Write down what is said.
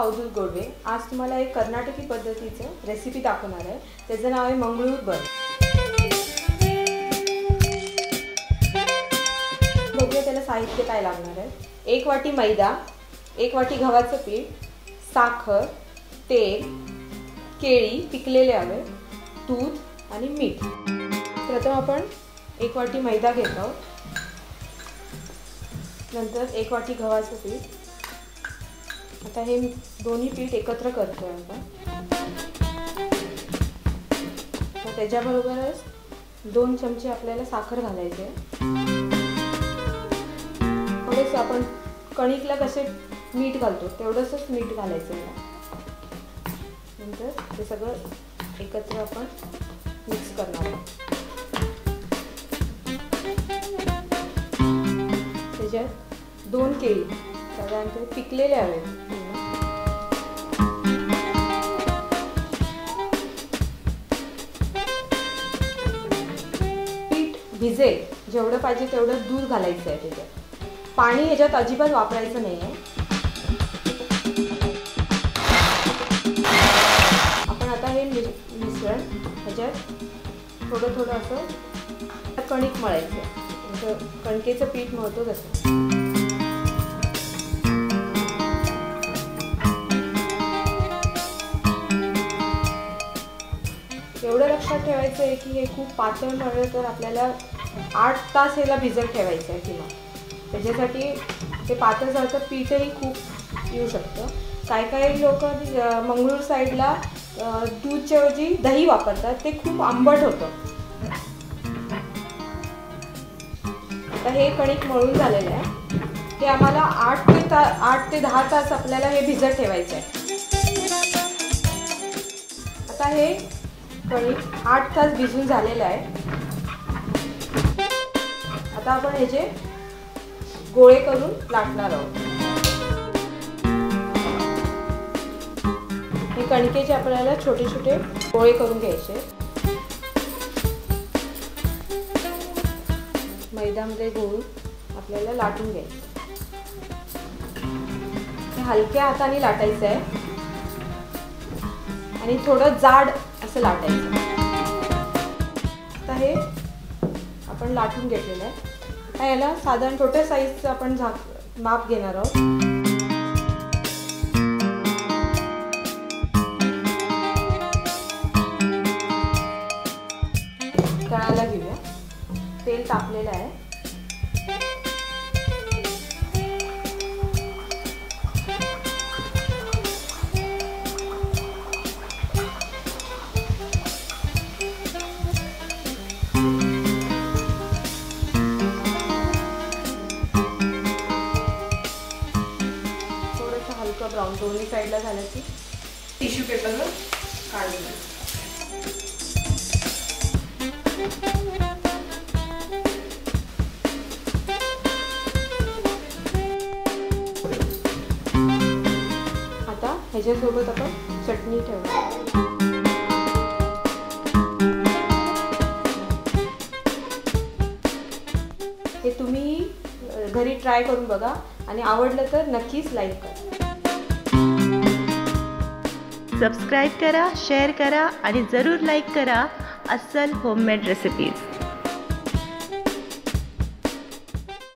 अवधूत गोडवे। आज तुम्हाला एक कर्नाटकी पद्धतीचं रेसिपी दाखवणार आहे। त्याचं नाव आहे मंगळूर बन। बघूया त्याला साहित्य काय लागणार आहे। 1 वाटी मैदा, 1 वाटी गव्हाचं पीठ, साखर, तेल, केळी पिकलेले हवे, दूध आणि मीठ। प्रथम आपण 1 वाटी मैदा घेत आहोत, नंतर 1 वाटी गव्हाचं पीठ। आता हे दोन्ही पीठ एकत्र करतोय आपण। त्याच्याबरोबरच 2 चमचे आपल्याला साखर घालायची आहे। थोडेसे आपण कणिकला कसे मीठ घालतो तेवढंच मीठ घालायचं आहे। नंतर हे सगळं एकत्र आपण मिक्स करणार आहोत। त्याच्यात 2 केळी साधारणतः पिकलेले हवे। पीठ भिजेल जेवढं पाहिजे तेवढं दूध घालायचं आहे। त्याच्यात पाणी ह्याच्यात अजिबात वापरायचं नाही आहे। आपण आता हे मिश्रण ह्याच्यात थोडं थोडं असं कणिक मळायचं, जसं कणकेचं पीठ मळतो तसं। एवढं लक्षात ठेवायचं आहे की हे खूप पातळ मळलं तर आपल्याला 8 तास ह्याला भिजत ठेवायचं आहे किंवा त्याच्यासाठी ते पातळ झालं तर पीठही खूप येऊ शकतं। काही लोक मंगळूर साईडला दूधच्या ऐवजी दही वापरतात, ते खूप आंबट होतं। आता हे कणिक मळून झालेलं आहे। हे आम्हाला 8 ते 10 तास आपल्याला हे भिजत ठेवायचं आहे। आता हे कणिक 8 तास भिजून झालेलं आहे। आता आपण ह्याचे गोळे करून लाटणार आहोत। हे कणकेचे आपल्याला छोटे छोटे गोळे करून घ्यायचे। मैद्यामध्ये गोळून आपल्याला लाटून घ्यायचं। हे हलक्या हाताने लाटायचं आहे आणि थोडं जाड असं लाटायचं। आता हे आपण लाटून घेतलेलं आहे। आता याला साधारण छोट्या साईजचं आपण माप घेणार आहोत। तळाला घेऊया। तेल तापलेलं आहे। थोडंसं हलकं ब्राऊन दोन्ही साईडला झालं की टिश्यू पेपरवर काढून घ्यायचं। आता ह्याच्यासोबत आपण चटणी ठेवू। हे तुम्ही घरी ट्राय करून बघा आणि आवडलं तर नक्कीच लाईक करा। सबस्क्राईब करा, शेअर करा आणि जरूर लाईक करा अस्सल होममेड रेसिपीज।